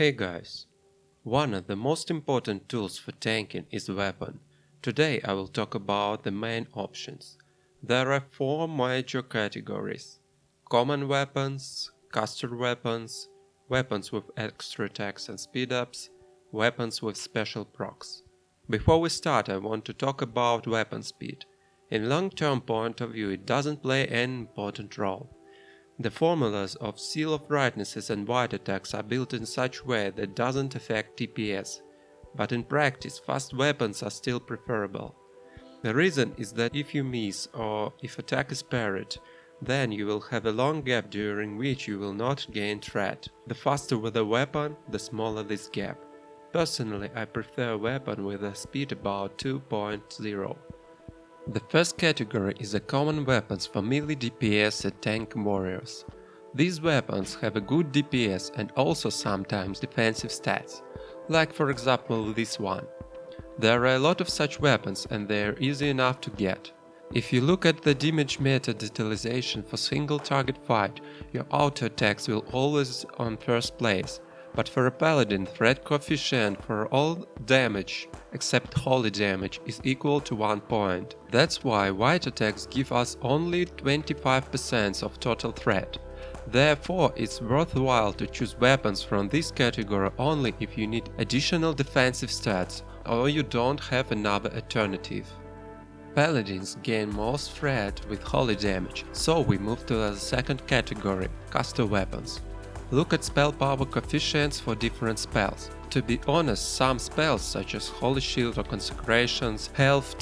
Hey guys, one of the most important tools for tanking is weapon. Today I will talk about the main options. There are four major categories: common weapons, caster weapons, weapons with extra attacks and speed ups, weapons with special procs. Before we start, I want to talk about weapon speed. In long-term point of view, it doesn't play any important role. The formulas of Seal of Brightnesses and White attacks are built in such way that doesn't affect TPS, but in practice fast weapons are still preferable. The reason is that if you miss or if attack is parried, then you will have a long gap during which you will not gain threat. The faster with a weapon, the smaller this gap. Personally, I prefer a weapon with a speed about 2.0. The first category is the common weapons for melee DPS and tank warriors. These weapons have a good DPS and also sometimes defensive stats, like for example this one. There are a lot of such weapons and they are easy enough to get. If you look at the damage meta detalization for single target fight, your auto attacks will always on first place. But for a paladin, threat coefficient for all damage, except holy damage, is equal to 1 point. That's why white attacks give us only 25% of total threat. Therefore, it's worthwhile to choose weapons from this category only if you need additional defensive stats or you don't have another alternative. Paladins gain most threat with holy damage, so we move to the second category, caster weapons. Look at spell power coefficients for different spells. To be honest, some spells such as Holy Shield or Consecrations have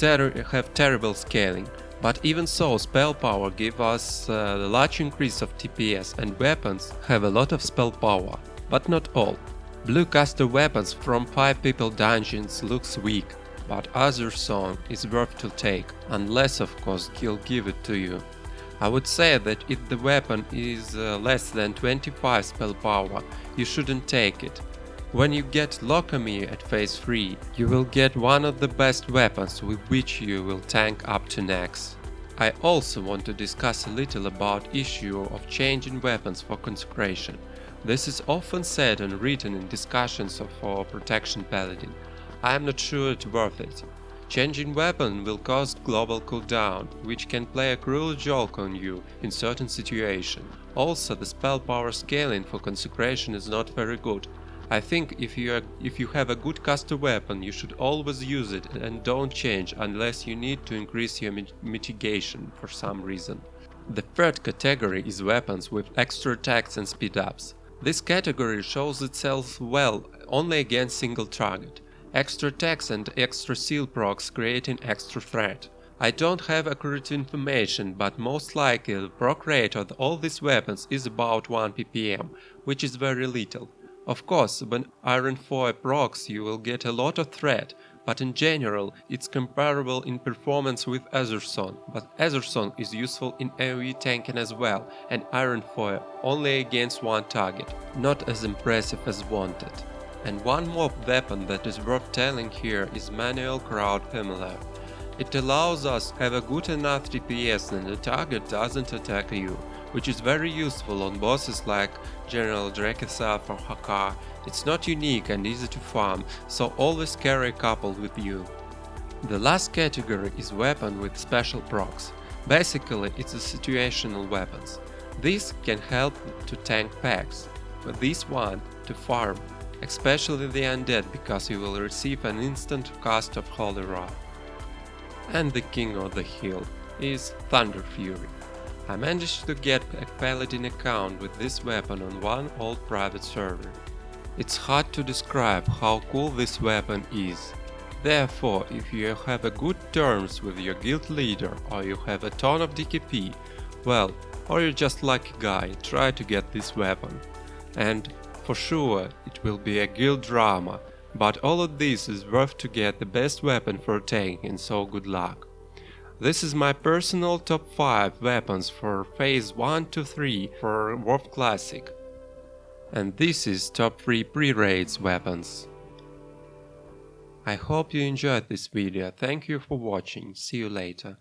terrible scaling, but even so spell power gives us a large increase of TPS and weapons have a lot of spell power, but not all. Blue caster weapons from 5 people dungeons looks weak, but Azure Song is worth to take, unless of course he'll give it to you. I would say that if the weapon is less than 25 spell power, you shouldn't take it. When you get Lockamy at phase 3, you will get one of the best weapons with which you will tank up to Nax. I also want to discuss a little about issue of changing weapons for consecration. This is often said and written in discussions for Protection Paladin. I am not sure it's worth it. Changing weapon will cause global cooldown, which can play a cruel joke on you in certain situations. Also, the spell power scaling for consecration is not very good. I think if you have a good caster weapon, you should always use it and don't change unless you need to increase your mitigation for some reason. The third category is weapons with extra attacks and speed ups. This category shows itself well only against single target. Extra attacks and extra seal procs creating extra threat. I don't have accurate information, but most likely the proc rate of all these weapons is about 1 ppm, which is very little. Of course, when Iron 4 procs you will get a lot of threat, but in general it's comparable in performance with Azure Song, but Azure Song is useful in AoE tanking as well, and Iron 4 only against one target, not as impressive as wanted. And one more weapon that is worth telling here is Manual Crowd Familiar. It allows us to have a good enough DPS and the target doesn't attack you, which is very useful on bosses like General Drakethar or Hakar. It's not unique and easy to farm, so always carry a couple with you. The last category is weapon with special procs. Basically, it's a situational weapons. These can help to tank packs, but this one to farm. Especially the undead, because you will receive an instant cast of Holy Rod. And the king of the hill is Thunderfury. I managed to get a paladin account with this weapon on one old private server. It's hard to describe how cool this weapon is. Therefore, if you have a good terms with your guild leader or you have a ton of DKP, well, or you're just lucky guy, try to get this weapon. And for sure, it will be a guild drama, but all of this is worth to get the best weapon for tanking, so good luck. This is my personal top 5 weapons for phase 1 to 3 for WoW Classic. And this is top 3 pre-raids weapons. I hope you enjoyed this video, thank you for watching, see you later.